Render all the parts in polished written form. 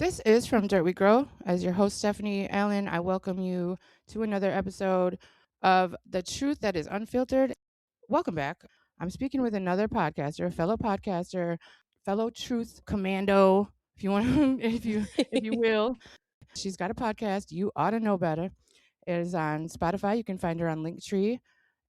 This is From Dirt We Grow. As your host, Stephanie Allen, I welcome you to another episode of The Truth That Is Unfiltered. Welcome back. I'm speaking with another podcaster, fellow truth commando, if you want, if you will. She's got a podcast. You ought to know better. It is on Spotify. You can find her on Linktree,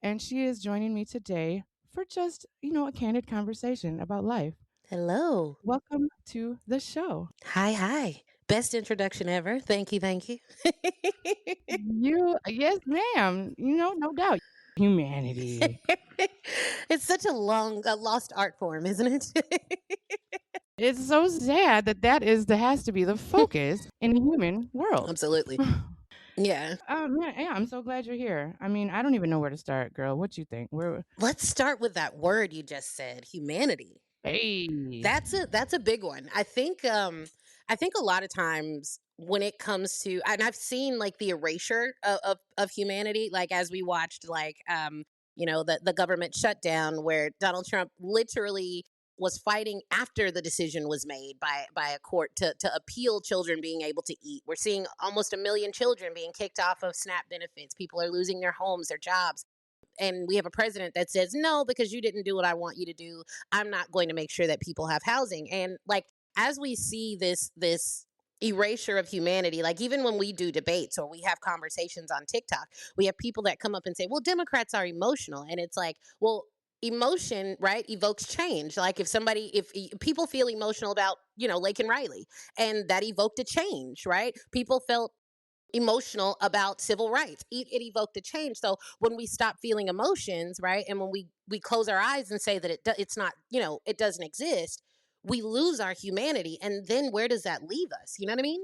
and she is joining me today for just a candid conversation about life. Hello. Welcome to the show. Hi, hi. Best introduction ever. Thank you, thank you. Yes, ma'am. No doubt. Humanity. It's such a lost art form, isn't it? It's so sad that has to be the focus in the human world. Absolutely. Yeah. Yeah, I'm so glad you're here. I mean, I don't even know where to start, girl. What you think? Let's start with that word you just said, humanity. Hey. That's a big one. I think a lot of times when it comes to, and I've seen like the erasure of humanity, like as we watched the government shutdown where Donald Trump literally was fighting after the decision was made by a court to appeal children being able to eat. We're seeing almost a million children being kicked off of SNAP benefits. People are losing their homes, their jobs, and we have a president that says no, because you didn't do what I want you to do, I'm not going to make sure that people have housing. And like, as we see this erasure of humanity, like even when we do debates or we have conversations on TikTok, we have people that come up and say, well, Democrats are emotional. And it's like, well, emotion, right, evokes change. Like if people feel emotional about, Lake and Riley, and that evoked a change, right? People felt emotional about civil rights. It evoked a change. So when we stop feeling emotions, right, and when we close our eyes and say that it's not, it doesn't exist, we lose our humanity. And then where does that leave us? You know what I mean?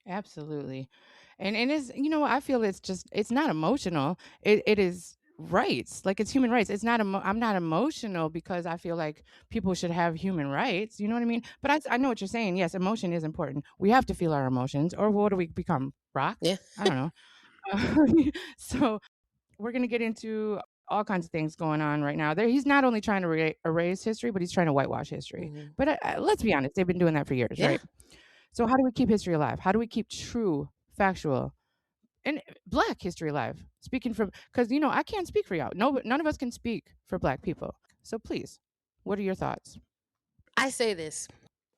Absolutely. And it's I feel it's not emotional. It is rights. Like it's human rights. I'm not emotional because I feel like people should have human rights. You know what I mean? But I know what you're saying. Yes, emotion is important. We have to feel our emotions, or what do we become? Yeah. Rocks? I don't know. So we're going to get into all kinds of things going on right now. He's not only trying to erase history, but he's trying to whitewash history. Hmm. But let's be honest, they've been doing that for years, Yeah. right? So how do we keep history alive? How do we keep true, factual, and Black history alive? Speaking from, because I can't speak for y'all. No, none of us can speak for Black people. So please, what are your thoughts? I say this.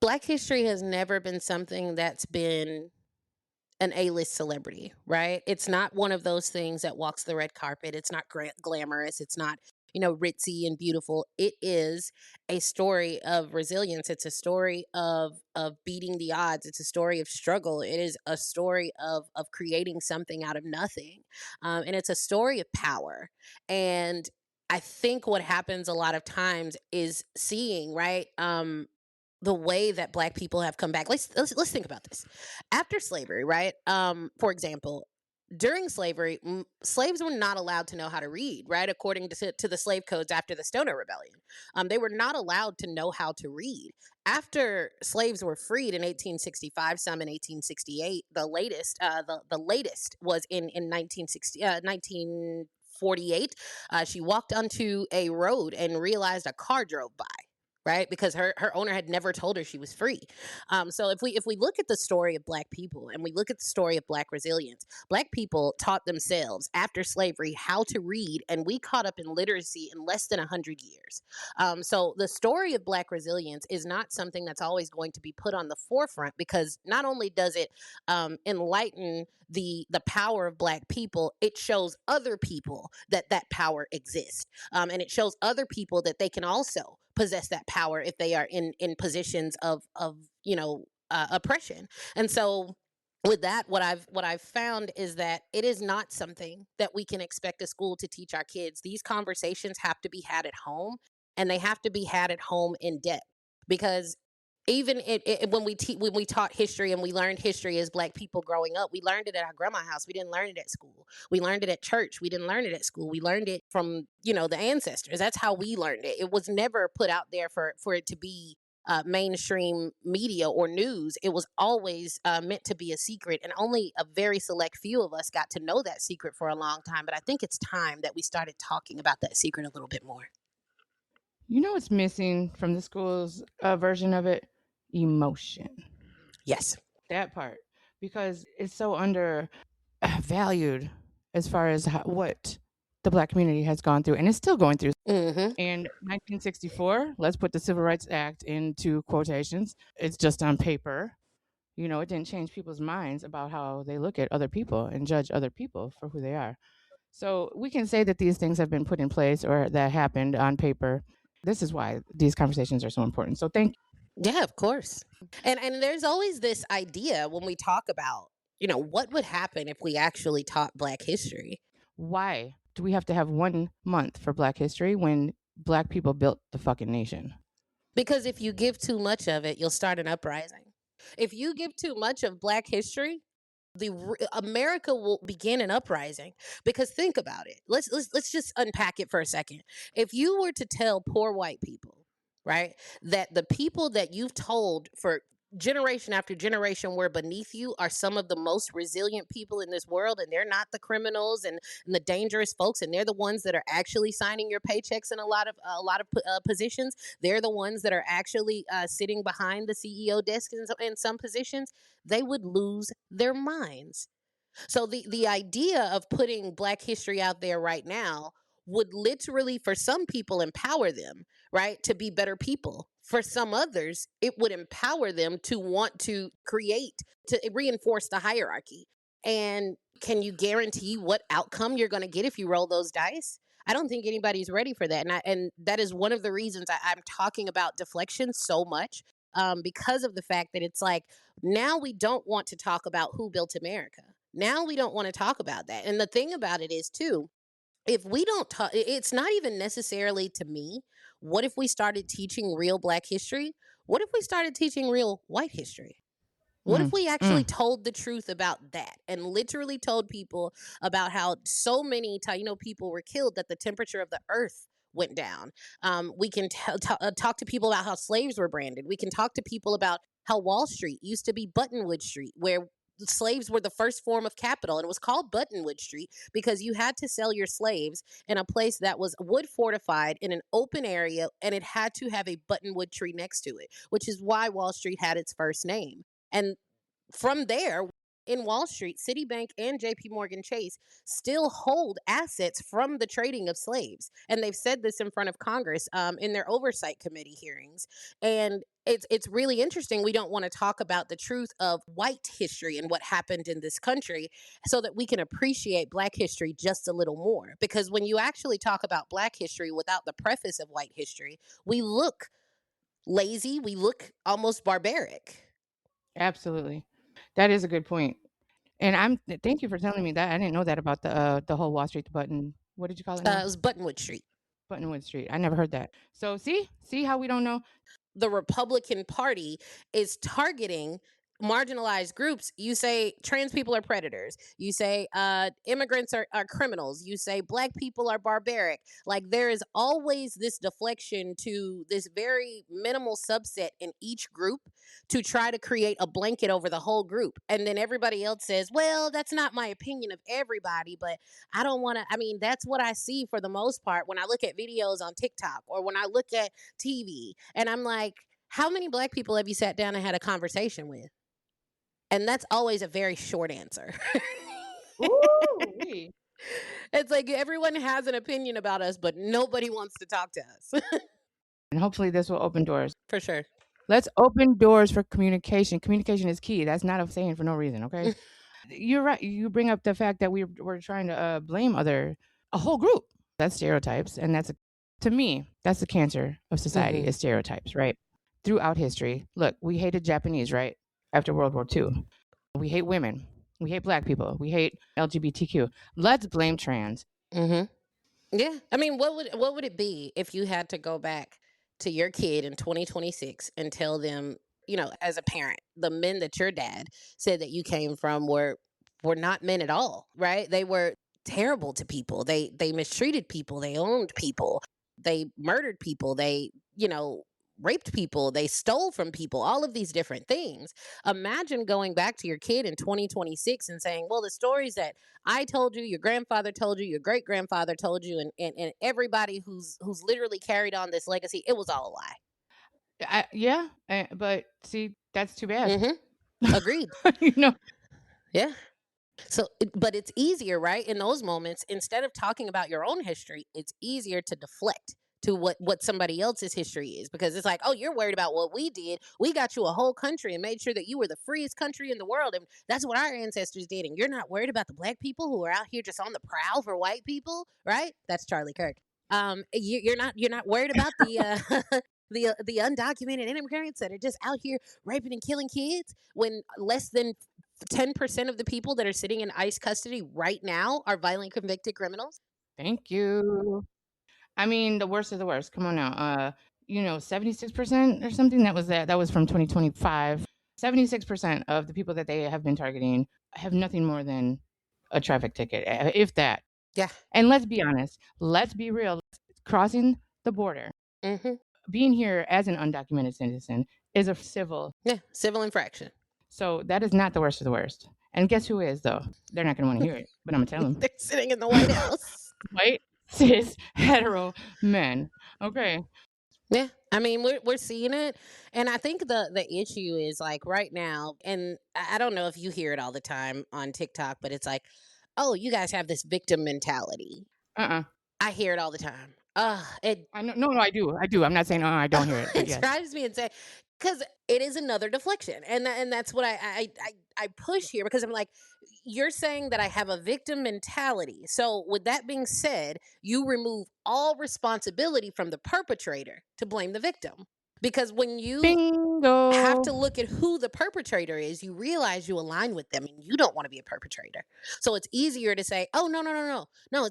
Black history has never been something that's been an A-list celebrity, right? It's not one of those things that walks the red carpet. It's not glamorous. It's not, ritzy and beautiful. It is a story of resilience. It's a story of beating the odds. It's a story of struggle. It is a story of creating something out of nothing, and it's a story of power. And I think what happens a lot of times is seeing, right, the way that Black people have come back. Let's think about this. After slavery, right? For example, during slavery, slaves were not allowed to know how to read, right? According to the slave codes after the Stoner Rebellion, they were not allowed to know how to read. After slaves were freed in 1865, some in 1868, the latest was in 1948. She walked onto a road and realized a car drove by, right, because her owner had never told her she was free. So if we look at the story of Black people and we look at the story of Black resilience, Black people taught themselves after slavery how to read, and we caught up in literacy in less than 100 years. So the story of Black resilience is not something that's always going to be put on the forefront, because not only does it enlighten the power of Black people, it shows other people that that power exists, and it shows other people that they can also possess that power if they are in positions of oppression. And so with that, what I've found is that it is not something that we can expect a school to teach our kids. These conversations have to be had at home, and they have to be had at home in depth, because even when we taught history and we learned history as Black people growing up, we learned it at our grandma's house. We didn't learn it at school. We learned it at church. We didn't learn it at school. We learned it from the ancestors. That's how we learned it. It was never put out there for it to be mainstream media or news. It was always meant to be a secret, and only a very select few of us got to know that secret for a long time. But I think it's time that we started talking about that secret a little bit more. You know what's missing from the school's version of it? Emotion. Yes. that part because it's so under valued as far as what the black community has gone through and is still going through. Hmm. In 1964, let's put the Civil Rights Act into quotations. It's just on paper. You know, it didn't change people's minds about how they look at other people and judge other people for who they are. So we can say that these things have been put in place or that happened on paper. This is why these conversations are so important. So thank Yeah, of course. And there's always this idea when we talk about, what would happen if we actually taught Black history? why do we have to have 1 month for Black history when Black people built the fucking nation? Because if you give too much of it, you'll start an uprising. If you give too much of Black history, America will begin an uprising. Because think about it. Let's just unpack it for a second. If you were to tell poor white people, right, that the people that you've told for generation after generation were beneath you are some of the most resilient people in this world, and they're not the criminals and the dangerous folks, and they're the ones that are actually signing your paychecks in a lot of positions. They're the ones that are actually sitting behind the CEO desk in some positions. They would lose their minds. So the idea of putting Black history out there right now would literally, for some people, empower them, right, to be better people. For some others, it would empower them to want to create, to reinforce the hierarchy. And can you guarantee what outcome you're going to get if you roll those dice? I don't think anybody's ready for that, and that is one of the reasons I'm talking about deflection so much, because of the fact that it's like now we don't want to talk about who built America. Now we don't want to talk about that. And the thing about it is, too, if we don't talk, it's not even necessarily to me. What if we started teaching real Black history? What if we started teaching real white history? What if Mm, we actually mm. told the truth about that and literally told people about how so many people were killed that the temperature of the earth went down? We can talk to people about how slaves were branded. We can talk to people about how Wall Street used to be Buttonwood Street, where slaves were the first form of capital, and it was called Buttonwood Street because you had to sell your slaves in a place that was wood fortified in an open area, and it had to have a buttonwood tree next to it, which is why Wall Street had its first name. And from there, in Wall Street, Citibank and JP Morgan Chase still hold assets from the trading of slaves. And they've said this in front of Congress, in their oversight committee hearings. And it's really interesting. We don't want to talk about the truth of white history and what happened in this country so that we can appreciate Black history just a little more. Because when you actually talk about Black history without the preface of white history, we look lazy, we look almost barbaric. Absolutely. That is a good point. And thank you for telling me that. I didn't know that about the whole Wall Street button. What did you call it It now? was Buttonwood Street. Buttonwood Street. I never heard that. So see how we don't know. The Republican Party is targeting marginalized groups. You say trans people are predators. You say immigrants are criminals. You say Black people are barbaric. Like there is always this deflection to this very minimal subset in each group to try to create a blanket over the whole group. And then everybody else says, well, that's not my opinion of everybody, but I don't want to. I mean, that's what I see for the most part when I look at videos on TikTok or when I look at TV. And I'm like, how many Black people have you sat down and had a conversation with? And that's always a very short answer. Ooh, wee. It's like everyone has an opinion about us, but nobody wants to talk to us. And hopefully this will open doors. For sure. Let's open doors for communication. Communication is key. That's not a saying for no reason, okay? You're right. You bring up the fact that we're trying to blame a whole group. That's stereotypes, and to me that's the cancer of society Hmm. is stereotypes, right? Throughout history, look, we hated Japanese, right? After World War II, we hate women, we hate Black people, we hate LGBTQ. Let's blame trans. Hmm. Yeah. I mean, what would it be if you had to go back to your kid in 2026 and tell them, as a parent, the men that your dad said that you came from were not men at all, right? They were terrible to people. They mistreated people, they owned people, they murdered people, they, raped people, they stole from people, all of these different things. Imagine going back to your kid in 2026 and saying, well, the stories that I told you, your grandfather told you, your great grandfather told you, and everybody who's literally carried on this legacy, it was all a lie. Yeah, but see, that's too bad. Hmm. Agreed. you know, Yeah. So, but it's easier, right? In those moments, instead of talking about your own history, it's easier to deflect to what somebody else's history is, because it's like, oh, you're worried about what we did. We got you a whole country and made sure that you were the freest country in the world, and that's what our ancestors did. And you're not worried about the black people who are out here just on the prowl for white people, right? That's Charlie Kirk. You're not worried about the the undocumented immigrants that are just out here raping and killing kids, when less than 10% of the people that are sitting in ICE custody right now are violent convicted criminals. thank you. I mean, the worst of the worst. Come on now. 76% or something. That was from 2025. 76% of the people that they have been targeting have nothing more than a traffic ticket, if that. Yeah. And let's be honest. Let's be real. Crossing the border, Hmm. being here as an undocumented citizen is a civil. Yeah. Civil infraction. So that is not the worst of the worst. And guess who is though? They're not going to want to hear it, but I'm going They're sitting in the to White tell them. House. White, cis, hetero men. Okay. Yeah. I mean, we're seeing it. And I think the issue is like right now, and I don't know if you hear it all the time on TikTok, but it's like, oh, you guys have this victim mentality. Uh-uh. I hear it all the time. It I know. No, no, I do. I do. I'm not saying, I don't hear it, but it yes. drives me insane, because it is another deflection, and that's what I push here, because I'm like, you're saying that I have a victim mentality. So with that being said, you remove all responsibility from the perpetrator to blame the victim, because when you Bingo. have to look at who the perpetrator is, you realize you align with them and you don't want to be a perpetrator. So it's easier to say, "Oh, no,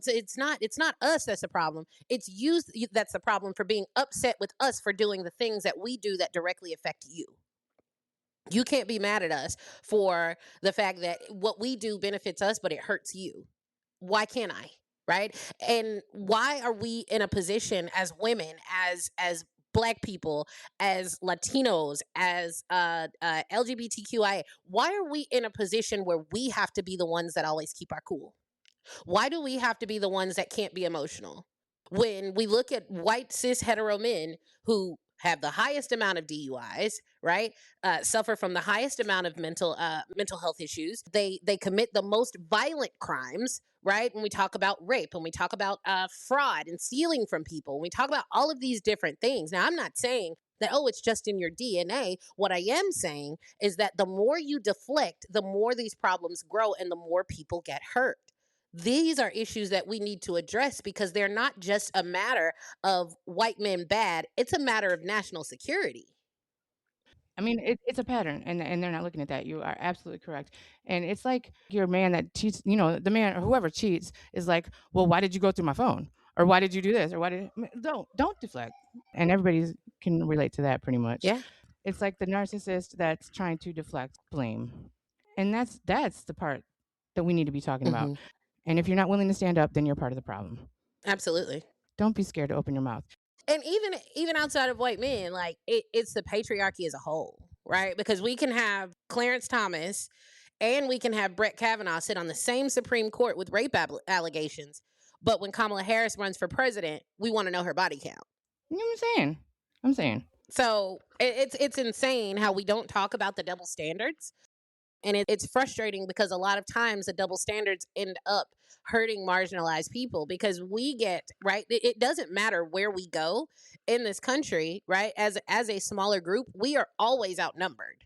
it's not us that's the problem. It's you that's the problem for being upset with us for doing the things that we do that directly affect you. You can't be mad at us for the fact that what we do benefits us but it hurts you. Why can't I?" Right? And why are we in a position as women, as black people, as Latinos, as LGBTQIA? Why are we in a position where we have to be the ones that always keep our cool? Why do we have to be the ones that can't be emotional? When we look at white cis hetero men who have the highest amount of DUIs, right? Suffer from the highest amount of mental health issues. They commit the most violent crimes, right? When we talk about rape, when we talk about fraud and stealing from people, when we talk about all of these different things. Now, I'm not saying that, oh, it's just in your DNA. What I am saying is that the more you deflect, the more these problems grow and the more people get hurt. These are issues that we need to address, because they're not just a matter of white men bad, it's a matter of national security. I mean, it's a pattern, and they're not looking at that. You are absolutely correct. And it's like your man that cheats, the man or whoever cheats is like, well, why did you go through my phone? Or why did you do this? Or why did don't deflect. And everybody can relate to that pretty much. Yeah. It's like the narcissist that's trying to deflect blame. And that's the part that we need to be talking about. Hmm. And if you're not willing to stand up, then you're part of the problem. Absolutely. Don't be scared to open your mouth. And even outside of white men, like it's the patriarchy as a whole, right? Because we can have Clarence Thomas and we can have Brett Kavanaugh sit on the same Supreme Court with rape allegations, but when Kamala Harris runs for president, we want to know her body count. You know what I'm saying? I'm saying. So it's insane how we don't talk about the double standards. And it's frustrating, because a lot of times the double standards end up hurting marginalized people, because we get, right, it doesn't matter where we go in this country, right? As a smaller group, we are always outnumbered.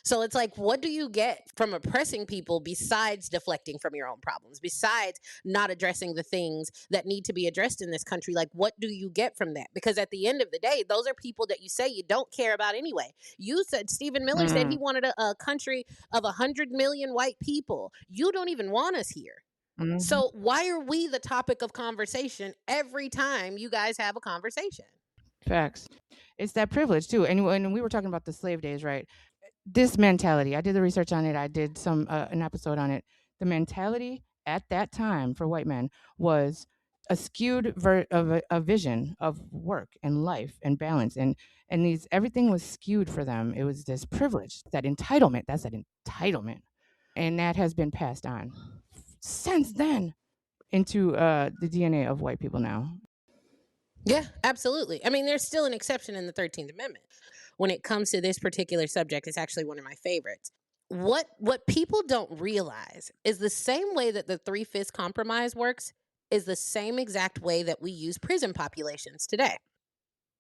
So it's like, what do you get from oppressing people besides deflecting from your own problems, besides not addressing the things that need to be addressed in this country? Like, what do you get from that? Because at the end of the day, those are people that you say you don't care about anyway. You said Stephen Miller said he Mm, wanted a country of 100 million white people. You don't even want us here. mhm. So why are we the topic of conversation every time you guys have a conversation? Facts. It's that privilege too. And when we were talking about the slave days, right? This mentality, I did the research on it. I did an episode on it. The mentality at that time for white men was a skewed of a vision of work and life and balance, and these everything was skewed for them. It was this privilege, that entitlement. That's that entitlement, and that has been passed on since then into the DNA of white people now. Yeah, absolutely. I mean, there's still an exception in the 13th Amendment. When it comes to this particular subject, it's actually one of my favorites. What people don't realize is the same way that the three-fifths compromise works is the same exact way that we use prison populations today.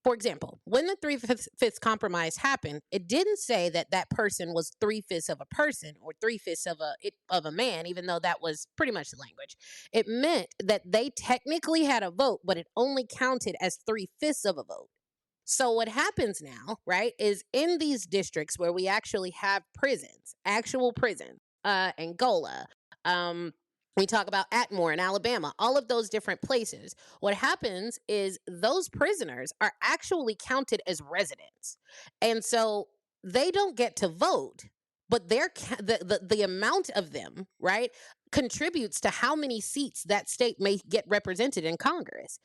For example, when the three-fifths compromise happened, it didn't say that that person was three-fifths of a person or three-fifths of a man, even though that was pretty much the language. It meant that they technically had a vote, but it only counted as three-fifths of a vote. So what happens now, right, is in these districts where we actually have prisons, actual prisons, Angola, um, we talk about Atmore in Alabama, all of those different places. What happens is those prisoners are actually counted as residents. And so they don't get to vote, but the amount of them, right, contributes to how many seats that state may get represented in Congress.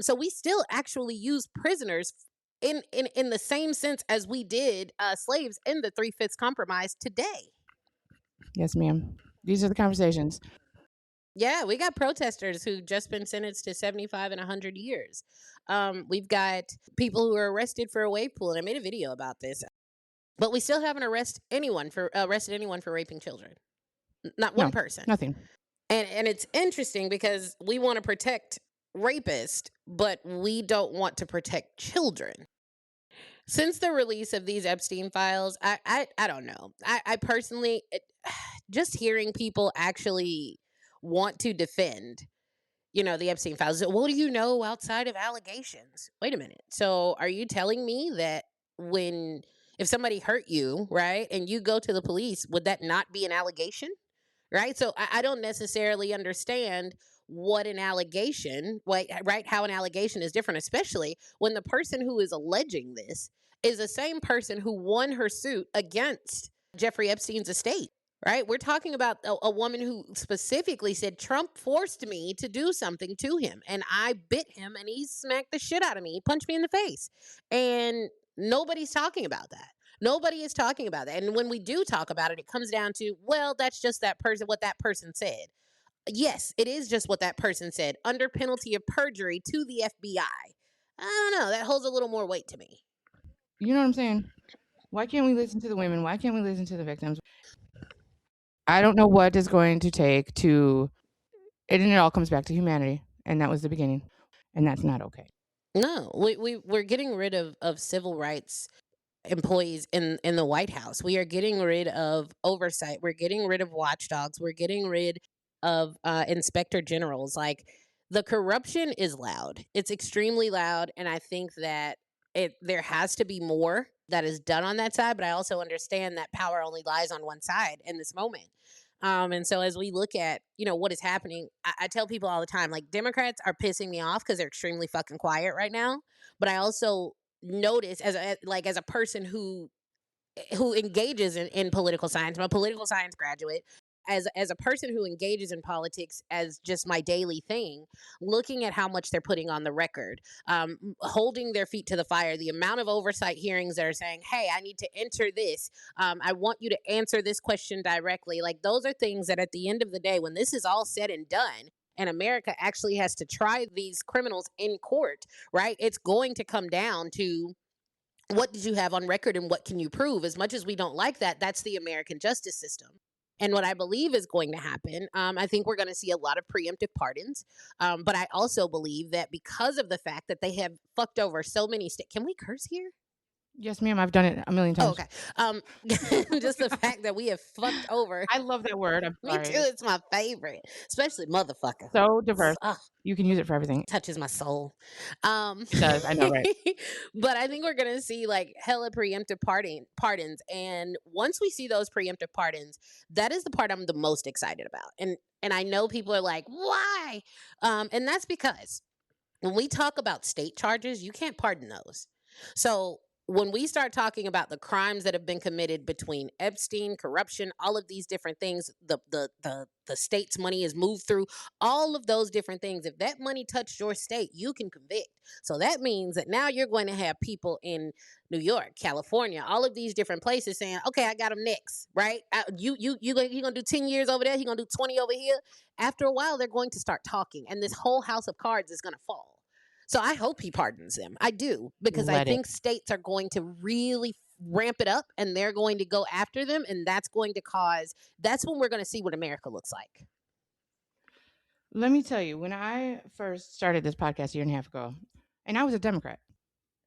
So we still actually use prisoners in the same sense as we did slaves in the three-fifths compromise today. Yes, ma'am. These are the conversations. Yeah, we got protesters who just been sentenced to 75 and 100 years. We've got people who are arrested for a wave pool, and I made a video about this. But we still haven't arrested anyone for raping children. Not one No, person. nothing. And it's interesting because we want to protect rapists, but we don't want to protect children. Since the release of these Epstein files, I don't know. I personally, just hearing people actually want to defend, the Epstein files. What do you know outside of allegations? Wait a minute. So are you telling me that when if somebody hurt you, right, and you go to the police, would that not be an allegation? Right? So I don't necessarily understand what an allegation, right? How an allegation is different, especially when the person who is alleging this is the same person who won her suit against Jeffrey Epstein's estate. Right? We're talking about a woman who specifically said Trump forced me to do something to him and I bit him and he smacked the shit out of me. He punched me in the face. And nobody's talking about that. Nobody is talking about that. And when we do talk about it, it comes down to, well, that's just that person, what that person said. Yes, it is just what that person said under penalty of perjury to the FBI. I don't know. That holds a little more weight to me. You know what I'm saying? Why can't we listen to the women? Why can't we listen to the victims? I don't know what is going to take to, and it all comes back to humanity. And that was the beginning. And that's not okay. No, we're getting rid of civil rights employees in the White House. We are getting rid of oversight. We're getting rid of watchdogs. We're getting rid of inspector generals. Like the corruption is loud. It's extremely loud, and I think that there has to be more that is done on that side. But I also understand that power only lies on one side in this moment. And so as we look at what is happening, I tell people all the time, like Democrats are pissing me off because they're extremely fucking quiet right now. But I also notice as a person who engages in political science. I'm a political science graduate. As a person who engages in politics as just my daily thing, looking at how much they're putting on the record, holding their feet to the fire, the amount of oversight hearings that are saying, "Hey, I need to enter this. I want you to answer this question directly." Like those are things that, at the end of the day, when this is all said and done, and America actually has to try these criminals in court, right? It's going to come down to what did you have on record and what can you prove? As much as we don't like that, that's the American justice system. And what I believe is going to happen, I think we're going to see a lot of preemptive pardons. But I also believe that because of the fact that they have fucked over so many states, can we curse here? Yes, ma'am. I've done it a million Oh, times. okay. Just the fact that we have fucked over. I love that word. I'm Me sorry. too. It's my favorite, especially motherfucker. So diverse. Ugh, You can use it for everything. touches my soul. It does. I know, right? But I think we're gonna see like hella preemptive pardons, and once we see those preemptive pardons, that is the part I'm the most excited about. And I know people are like, why? And that's because when we talk about state charges, you can't pardon those. So when we start talking about the crimes that have been committed between Epstein, corruption, all of these different things, the state's money is moved through, all of those different things. If that money touched your state, you can convict. So that means that now you're going to have people in New York, California, all of these different places saying, "Okay, I got him next, right? You gonna do 10 years over there? He gonna do 20 over here?" After a while, they're going to start talking, and this whole house of cards is gonna fall. So I hope he pardons them. I do, because I Let it. think states are going to really ramp it up and they're going to go after them. And that's going to cause, that's when we're going to see what America looks like. Let me tell you, when I first started this podcast a year and a half ago, and I was a Democrat,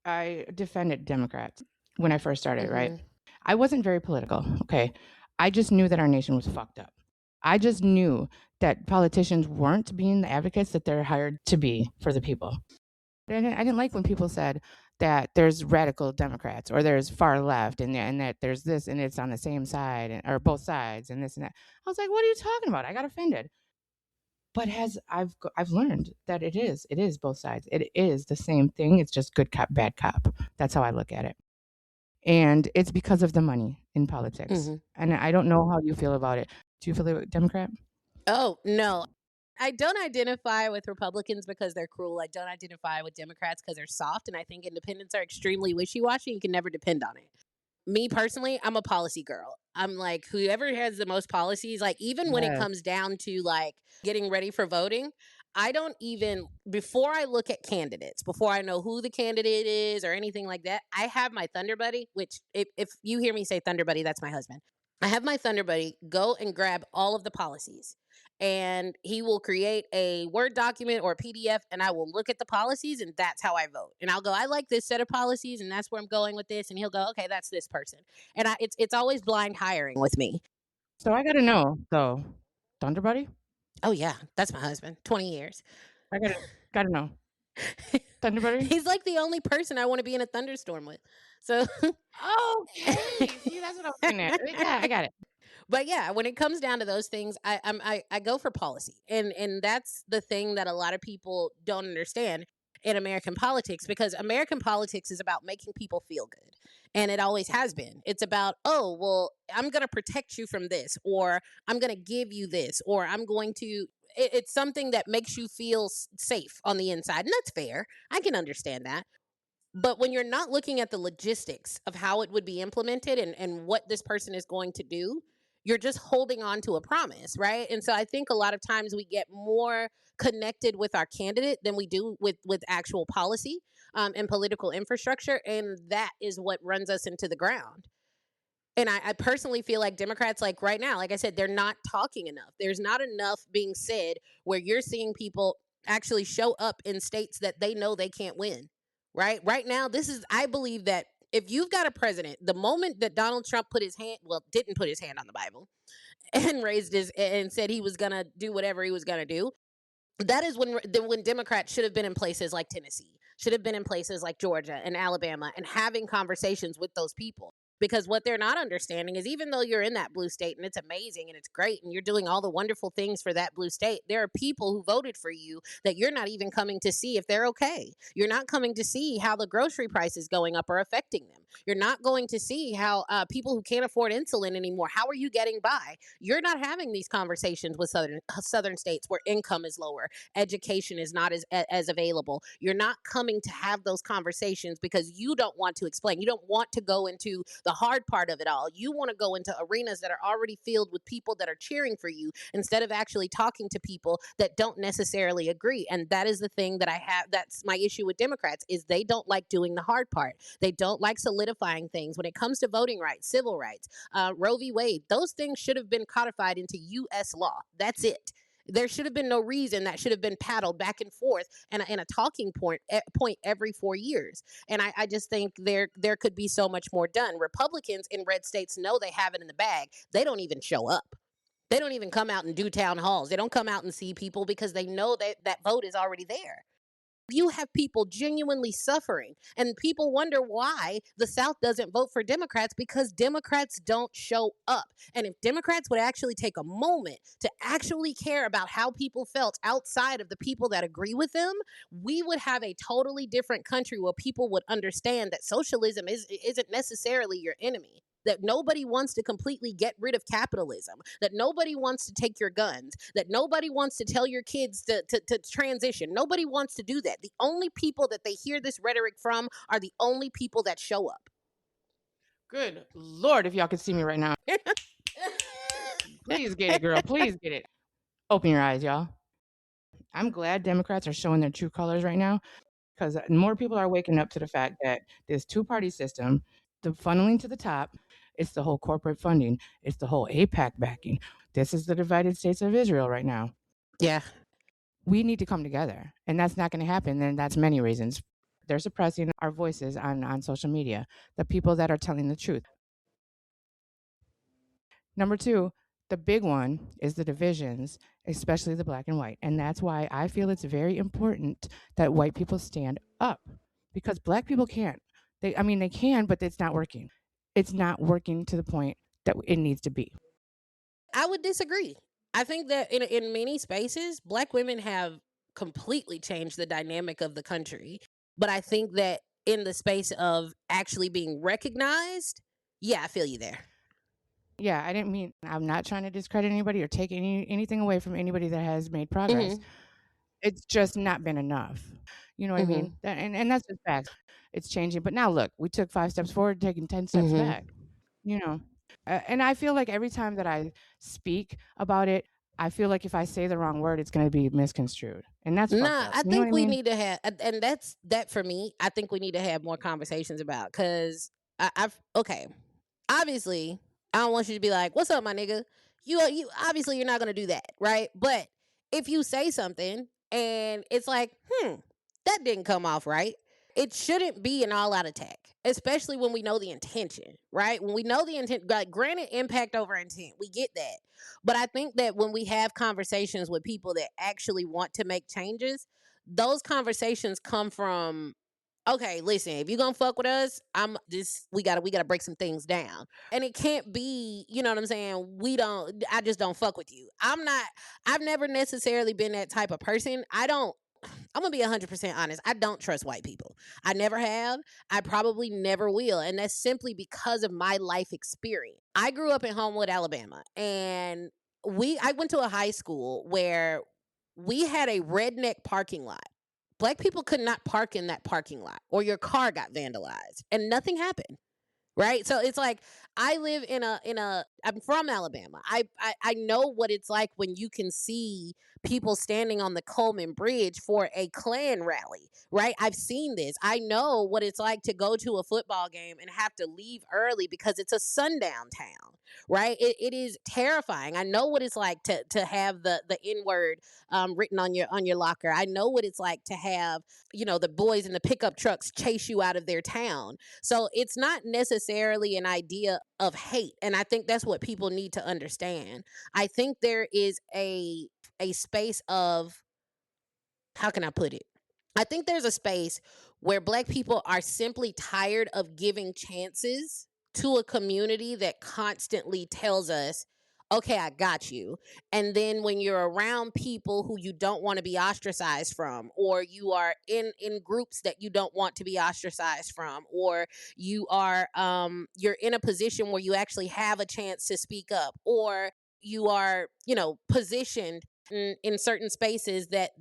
I defended Democrats when I first started, right? Hmm. I wasn't very political, okay? I just knew that our nation was fucked up. I just knew that politicians weren't being the advocates that they're hired to be for the people. I didn't like when people said that there's radical Democrats or there's far left and that there's this and it's on the same side or both sides and this and that. I was like, what are you talking about? I got offended. But as I've learned that it is both sides. It is the same thing. It's just good cop, bad cop. That's how I look at it. And it's because of the money in politics. Hmm. And I don't know how you feel about it. Do you feel like a Democrat? Oh, no. I don't identify with Republicans because they're cruel. I don't identify with Democrats because they're soft. And I think independents are extremely wishy washy. You can never depend on it. Me personally, I'm a policy girl. I'm like, whoever has the most policies, like, even when it Yes. comes down to like getting ready for voting, I don't even, before I look at candidates, before I know who the candidate is or anything like that, I have my Thunder Buddy, which if you hear me say Thunder Buddy, that's my husband. I have my Thunder Buddy go and grab all of the policies and he will create a Word document or a PDF and I will look at the policies and that's how I vote. And I'll go, I like this set of policies and that's where I'm going with this. And he'll go, okay, that's this person. And it's always blind hiring with me. So I gotta know though. Thunder Buddy? Oh yeah, that's my husband. 20 years. I gotta know. Thunder Buddy? He's like the only person I want to be in a thunderstorm with. So Okay. See, that's what I was getting at. Yeah, I got it. but yeah, when it comes down to those things, I go for policy, and that's the thing that a lot of people don't understand in American politics, because American politics is about making people feel good, and it always has been. It's about, oh well, I'm going to protect you from this, or I'm going to give you this, or I'm going to. It's something that makes you feel safe on the inside, and that's fair. I can understand that. But when you're not looking at the logistics of how it would be implemented and what this person is going to do, you're just holding on to a promise, right? And so I think a lot of times we get more connected with our candidate than we do with actual policy and political infrastructure, and that is what runs us into the ground. And I personally feel like Democrats, like right now, like I said, they're not talking enough. There's not enough being said where you're seeing people actually show up in states that they know they can't win. Right now, this is, I believe that if you've got a president, the moment that Donald Trump put his hand, well, didn't put his hand on the Bible and raised his and said he was gonna do whatever he was gonna do, that is when Democrats should have been in places like Tennessee, should have been in places like Georgia and Alabama, and having conversations with those people. Because what they're not understanding is, even though you're in that blue state and it's amazing and it's great and you're doing all the wonderful things for that blue state, there are people who voted for you that you're not even coming to see if they're okay. You're not coming to see how the grocery prices going up are affecting them. You're not going to see how people who can't afford insulin anymore, how are you getting by? You're not having these conversations with southern states where income is lower, education is not as available. You're not coming to have those conversations because you don't want to explain. You don't want to go into the hard part of it all. You want to go into arenas that are already filled with people that are cheering for you, instead of actually talking to people that don't necessarily agree. And that is the thing that I have, that's my issue with Democrats, is they don't like doing the hard part. They don't like solidifying things when it comes to voting rights, civil rights, Roe v. Wade. Those things should have been codified into U.S. law. That's it. There should have been no reason that should have been paddled back and forth and a talking point every 4 years. And I just think there could be so much more done. Republicans in red states know they have it in the bag. They don't even show up. They don't even come out and do town halls. They don't come out and see people because they know that vote is already there. You have people genuinely suffering, and people wonder why the South doesn't vote for Democrats, because Democrats don't show up. And if Democrats would actually take a moment to actually care about how people felt outside of the people that agree with them, we would have a totally different country where people would understand that socialism isn't necessarily your enemy, that nobody wants to completely get rid of capitalism, that nobody wants to take your guns, that nobody wants to tell your kids to transition. Nobody wants to do that. The only people that they hear this rhetoric from are the only people that show up. Good Lord, if y'all could see me right now. Please get it, girl. Please get it. Open your eyes, y'all. I'm glad Democrats are showing their true colors right now because more people are waking up to the fact that this two-party system the funneling to the top. It's the whole corporate funding. It's the whole APAC backing. This is the divided states of Israel right now. Yeah. We need to come together, and that's not going to happen. And that's many reasons. They're suppressing our voices on social media, the people that are telling the truth. Number two, the big one is the divisions, especially the black and white. And that's why I feel it's very important that white people stand up, because black people can't. I mean, they can, but it's not working. It's not working to the point that it needs to be. I would disagree. I think that in many spaces, black women have completely changed the dynamic of the country. But I think that in the space of actually being recognized, yeah, I feel you there. Yeah, I didn't mean, I'm not trying to discredit anybody or take anything away from anybody that has made progress. Mhm. It's just not been enough. You know what I Mhm. mean? And that's just facts. It's changing. But now look, we took 5 steps forward, taking 10 steps Mhm. back. You know, and I feel like every time that I speak about it, I feel like if I say the wrong word, it's going to be misconstrued, and that's fucked Nah, up. I You know what think I we mean? need to have, and that's that for me. I think we need to have more conversations about because I've okay. Obviously, I don't want you to be like, "What's up, my nigga?" You obviously you're not gonna do that, right? But if you say something and it's like, that didn't come off right. It shouldn't be an all-out attack, especially when we know the intention, right? When we know the intent, like, granted, impact over intent, we get that. But I think that when we have conversations with people that actually want to make changes, those conversations come from, okay, listen, if you're gonna fuck with us, I'm this we gotta break some things down. And it can't be, you know what I'm saying, I just don't fuck with you. I've never necessarily been that type of person. I'm gonna be 100% honest. I don't trust white people. I never have. I probably never will. And that's simply because of my life experience. I grew up in Homewood, Alabama, and I went to a high school where we had a redneck parking lot. Black people could not park in that parking lot or your car got vandalized and nothing happened. Right? So it's like I live in a I'm from Alabama. I know what it's like when you can see people standing on the Coleman Bridge for a Klan rally, right? I've seen this. I know what it's like to go to a football game and have to leave early because it's a sundown town, right? It is terrifying. I know what it's like to have the N word written on your locker. I know what it's like to have, the boys in the pickup trucks chase you out of their town. So it's not necessarily an idea of hate. And I think that's what people need to understand. I think there is a space of, how can I put it? I think there's a space where black people are simply tired of giving chances to a community that constantly tells us, okay, I got you. And then when you're around people who you don't want to be ostracized from, or you are in groups that you don't want to be ostracized from, or you're in a position where you actually have a chance to speak up, or you are, positioned in certain spaces that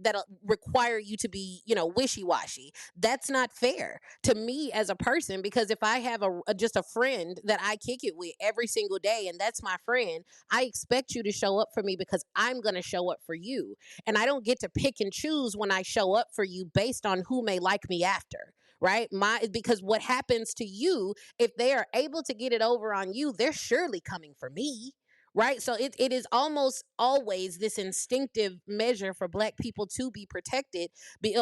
require you to be, wishy-washy. That's not fair to me as a person, because if I have just a friend that I kick it with every single day and that's my friend, I expect you to show up for me because I'm going to show up for you. And I don't get to pick and choose when I show up for you based on who may like me after. Right? Because what happens to you, if they are able to get it over on you, they're surely coming for me. Right? So it is almost always this instinctive measure for black people to be protected,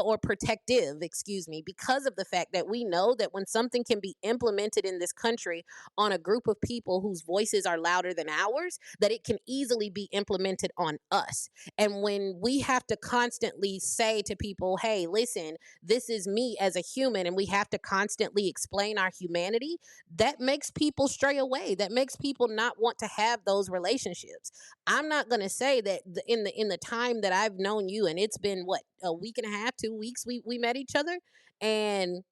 or protective, excuse me, because of the fact that we know that when something can be implemented in this country on a group of people whose voices are louder than ours, that it can easily be implemented on us. And when we have to constantly say to people, hey, listen, this is me as a human, and we have to constantly explain our humanity, that makes people stray away. That makes people not want to have those relationships. I'm not going to say that in the time that I've known you, and it's been what, a week and a half, 2 weeks, we met each other, and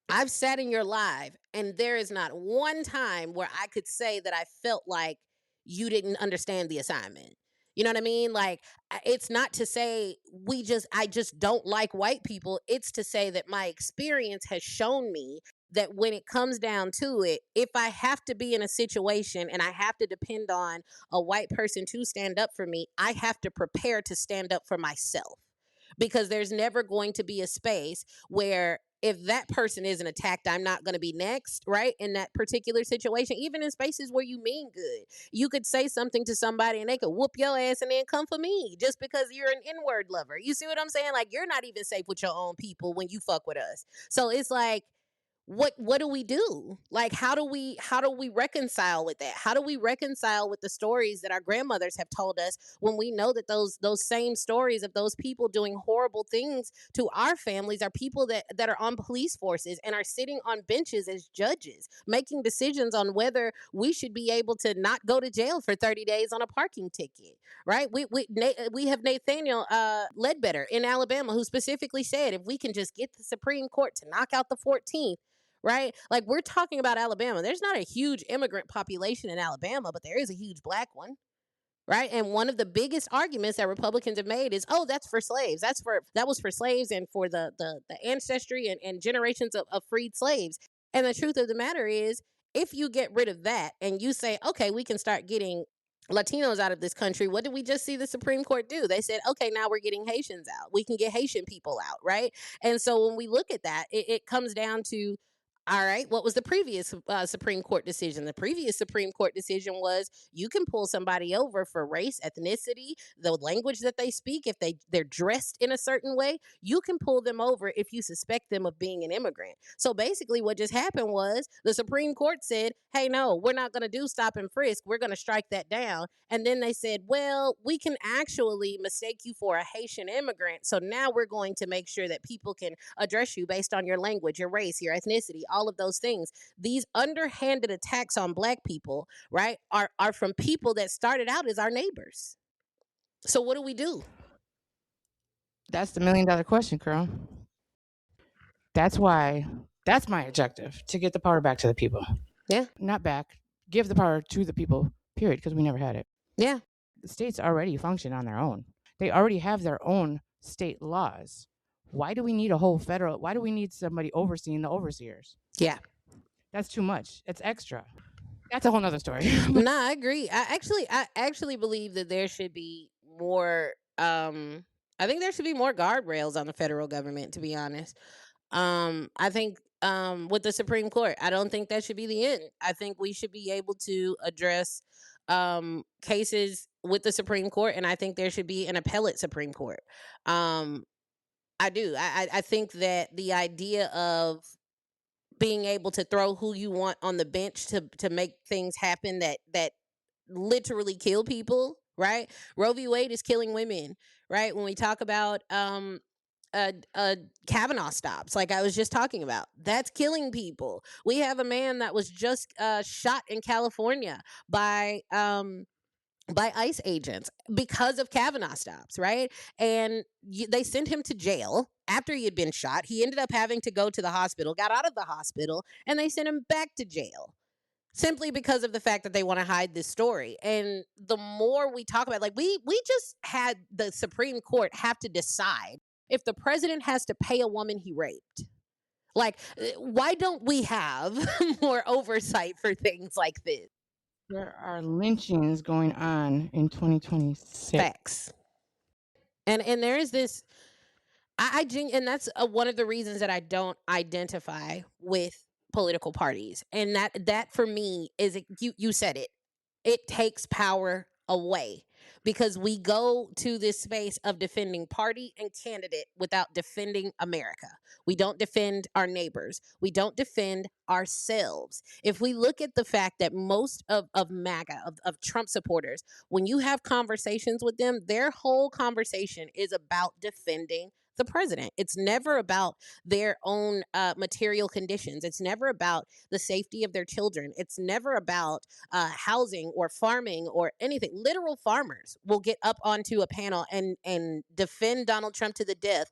I've sat in your live, and there is not one time where I could say that I felt like you didn't understand the assignment. You know what I mean? Like, it's not to say I just don't like white people. It's to say that my experience has shown me that when it comes down to it, if I have to be in a situation and I have to depend on a white person to stand up for me, I have to prepare to stand up for myself, because there's never going to be a space where if that person isn't attacked, I'm not going to be next, right? In that particular situation, even in spaces where you mean good, you could say something to somebody and they could whoop your ass and then come for me just because you're an N-word lover. You see what I'm saying? Like, you're not even safe with your own people when you fuck with us. So it's like, what do we do? Like, how do we reconcile with that? How do we reconcile with the stories that our grandmothers have told us, when we know that those same stories of those people doing horrible things to our families are people that are on police forces and are sitting on benches as judges making decisions on whether we should be able to not go to jail for 30 days on a parking ticket, right? We have Nathaniel Ledbetter in Alabama, who specifically said, if we can just get the Supreme Court to knock out the 14th, right? Like, we're talking about Alabama. There's not a huge immigrant population in Alabama, but there is a huge black one, right? And one of the biggest arguments that Republicans have made is, oh, that's for slaves. That was for slaves and for the ancestry and generations of freed slaves. And the truth of the matter is, if you get rid of that and you say, okay, we can start getting Latinos out of this country, what did we just see the Supreme Court do? They said, okay, now we're getting Haitians out. We can get Haitian people out, right? And so when we look at that, it comes down to, all right, what was the previous Supreme Court decision? The previous Supreme Court decision was, you can pull somebody over for race, ethnicity, the language that they speak. If they're dressed in a certain way, you can pull them over if you suspect them of being an immigrant. So basically, what just happened was the Supreme Court said, hey, no, we're not going to do stop and frisk. We're going to strike that down. And then they said, well, we can actually mistake you for a Haitian immigrant. So now we're going to make sure that people can address you based on your language, your race, your ethnicity, all of those things. These underhanded attacks on black people, right, are from people that started out as our neighbors. So what do we do? That's the $1 million question, girl. That's why that's my objective, to get the power back to the people. Yeah. Not back, give the power to the people, period, because we never had it. Yeah. The states already function on their own. They already have their own state laws. Why do we need a whole federal? Why do we need somebody overseeing the overseers? Yeah. That's too much. It's extra. That's a whole nother story. No, I agree. I actually believe that there should be more. I think there should be more guardrails on the federal government. To be honest, I think with the Supreme Court, I don't think that should be the end. I think we should be able to address cases with the Supreme Court, and I think there should be an appellate Supreme Court. Um, I do. I think that the idea of being able to throw who you want on the bench to make things happen that literally kill people, right? Roe v. Wade is killing women, right? When we talk about Kavanaugh stops, like I was just talking about, that's killing people. We have a man that was just shot in California by ICE agents because of Kavanaugh stops, right? And they sent him to jail after he had been shot. He ended up having to go to the hospital, got out of the hospital, and they sent him back to jail simply because of the fact that they want to hide this story. And the more we talk about, like, we just had the Supreme Court have to decide if the president has to pay a woman he raped. Like, why don't we have more oversight for things like this? There are lynchings going on in 2026. Facts. And there is this, and that's one of the reasons that I don't identify with political parties. And that for me is, you said it. It takes power away, because we go to this space of defending party and candidate without defending America. We don't defend our neighbors. We don't defend ourselves. If we look at the fact that most of MAGA, of Trump supporters, when you have conversations with them, their whole conversation is about defending the president. It's never about their own material conditions. It's never about the safety of their children. It's never about housing or farming or anything. Literal farmers will get up onto a panel and defend Donald Trump to the death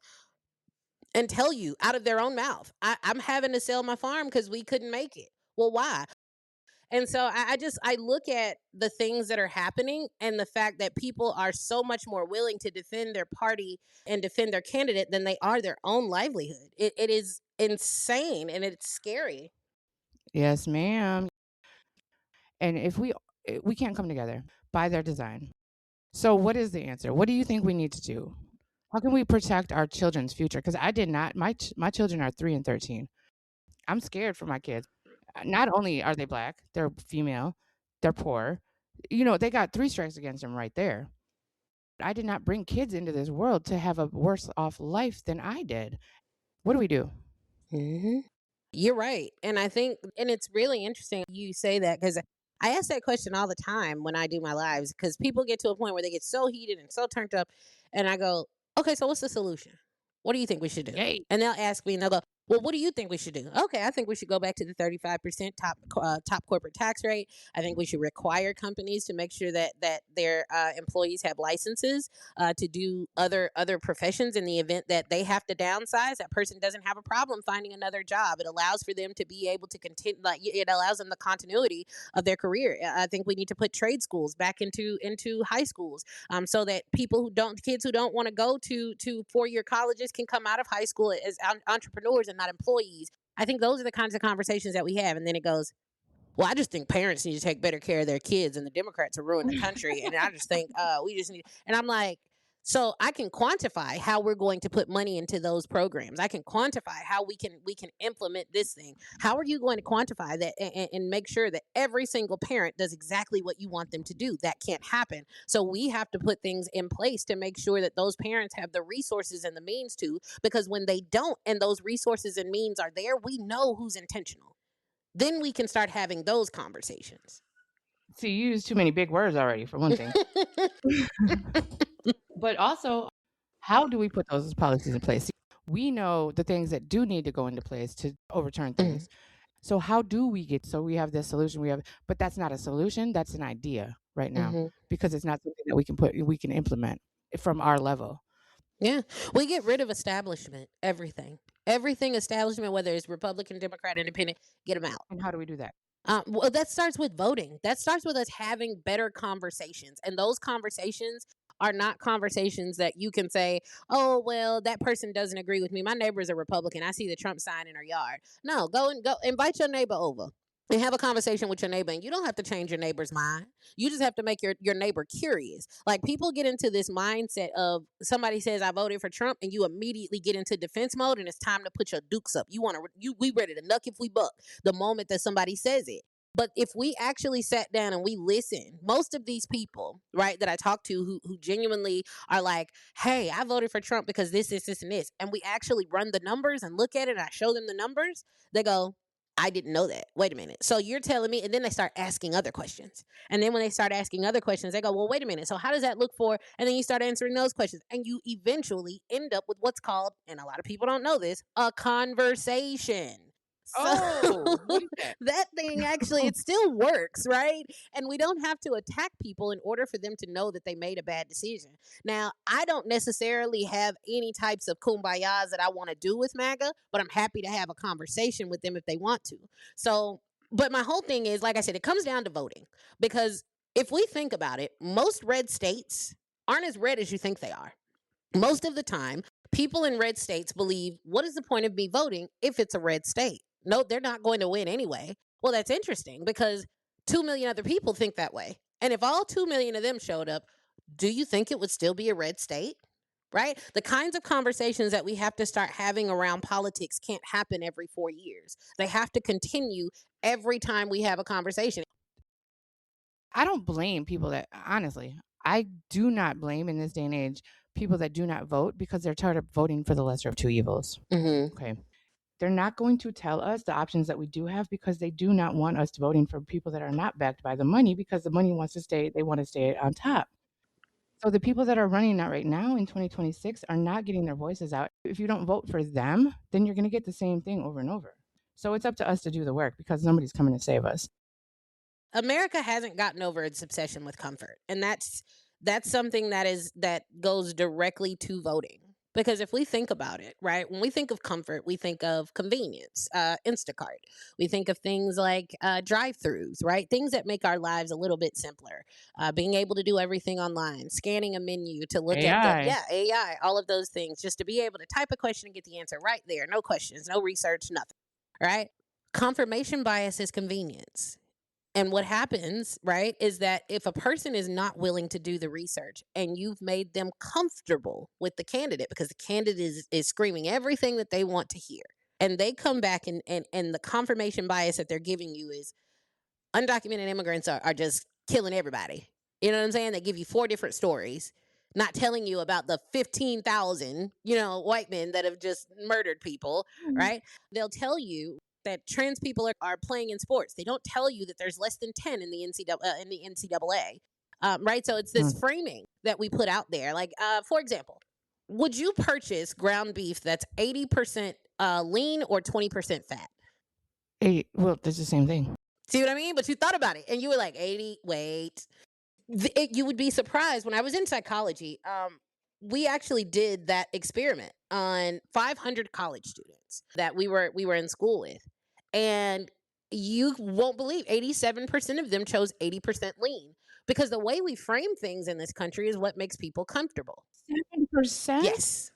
and tell you out of their own mouth, I'm having to sell my farm because we couldn't make it. Well, why? And so I look at the things that are happening and the fact that people are so much more willing to defend their party and defend their candidate than they are their own livelihood. It is insane and it's scary. Yes, ma'am. And if we can't come together by their design. So what is the answer? What do you think we need to do? How can we protect our children's future? Because I did not. My children are 3 and 13. I'm scared for my kids. Not only are they black, they're female, they're poor. They got three strikes against them right there. I did not bring kids into this world to have a worse off life than I did. What do we do? Hmm. You're right. And I think, and it's really interesting you say that because I ask that question all the time when I do my lives because people get to a point where they get so heated and so turned up. And I go, okay, so what's the solution? What do you think we should do? Yay! And they'll ask me and they'll go, well, what do you think we should do? Okay, I think we should go back to the 35% top corporate tax rate. I think we should require companies to make sure that their employees have licenses to do other professions in the event that they have to downsize. That person doesn't have a problem finding another job. It allows for them to be able to continue, like it allows them the continuity of their career. I think we need to put trade schools back into high schools, so that kids who don't want to go to 4 year colleges can come out of high school as entrepreneurs and not employees. I think those are the kinds of conversations that we have. And then it goes, well, I just think parents need to take better care of their kids, and the Democrats have ruined the country. And I just think we just need. And I'm like, so I can quantify how we're going to put money into those programs. I can quantify how we can implement this thing. How are you going to quantify that and make sure that every single parent does exactly what you want them to do? That can't happen. So we have to put things in place to make sure that those parents have the resources and the means to. Because when they don't, and those resources and means are there, we know who's intentional. Then we can start having those conversations. See, you use too many big words already, for one thing. But also, how do we put those policies in place? We know the things that do need to go into place to overturn Mhm, things. So how do we get so we have this solution but that's not a solution, that's an idea right now mhm. because it's not something that we can implement from our level. Yeah. We get rid of establishment, everything. Everything establishment, whether it's Republican, Democrat, Independent, get them out. And how do we do that? Well, that starts with voting. That starts with us having better conversations. And those conversations are not conversations that you can say, oh, well, that person doesn't agree with me. My neighbor is a Republican. I see the Trump sign in her yard. No, go invite your neighbor over and have a conversation with your neighbor. And you don't have to change your neighbor's mind. You just have to make your neighbor curious. Like people get into this mindset of somebody says I voted for Trump, and you immediately get into defense mode, and it's time to put your dukes up. You want to we ready to nuck if we buck the moment that somebody says it. But if we actually sat down and we listen, most of these people, right, that I talk to who genuinely are like, hey, I voted for Trump because this, and this, and we actually run the numbers and look at it and I show them the numbers, they go, I didn't know that. Wait a minute. So you're telling me, and then they start asking other questions. And then when they start asking other questions, they go, well, wait a minute. So how does that look for? And then you start answering those questions. And you eventually end up with what's called, and a lot of people don't know this, a conversation. So Oh, what is that? that thing actually, it still works, right? And we don't have to attack people in order for them to know that they made a bad decision. Now, I don't necessarily have any types of kumbayas that I want to do with MAGA, but I'm happy to have a conversation with them if they want to. So, but my whole thing is, like I said, it comes down to voting. Because if we think about it, most red states aren't as red as you think they are. Most of the time, people in red states believe, what is the point of me voting if it's a red state? No, they're not going to win anyway. Well, that's interesting because 2 million other people think that way. And if all 2 million of them showed up, do you think it would still be a red state? Right? The kinds of conversations that we have to start having around politics can't happen every 4 years. They have to continue every time we have a conversation. I don't blame people that honestly, I do not blame in this day and age people that do not vote because they're tired of voting for the lesser of two evils. Hmm. Okay. They're not going to tell us the options that we do have because they do not want us voting for people that are not backed by the money because the money wants to stay, they want to stay on top. So the people that are running out right now in 2026 are not getting their voices out. If you don't vote for them, then you're going to get the same thing over and over. So it's up to us to do the work because nobody's coming to save us. America hasn't gotten over its obsession with comfort, and that's something that goes directly to voting. Because if we think about it, right, when we think of comfort, we think of convenience, Instacart. We think of things like drive-throughs, right? Things that make our lives a little bit simpler. Being able to do everything online, scanning a menu to look at the AI. yeah AI, all of those things, just to be able to type a question and get the answer right there, no questions, no research, nothing. Right? Confirmation bias is convenience. And what happens, right, is that if a person is not willing to do the research and you've made them comfortable with the candidate because the candidate is screaming everything that they want to hear, and they come back and the confirmation bias that they're giving you is undocumented immigrants are just killing everybody. You know what I'm saying? They give you four different stories, not telling you about the 15,000, white men that have just murdered people, Mhm. right? They'll tell you that trans people are playing in sports. They don't tell you that there's less than 10 in the NCAA. Right? So it's this Mm. framing that we put out there. Like, for example, would you purchase ground beef that's 80% lean or 20% fat? Well, that's the same thing. See what I mean? But you thought about it and you were like, 80, wait. You would be surprised. When I was in psychology, we actually did that experiment on 500 college students that we were in school with. And you won't believe 87% of them chose 80% lean because the way we frame things in this country is what makes people comfortable. 7%? Yes.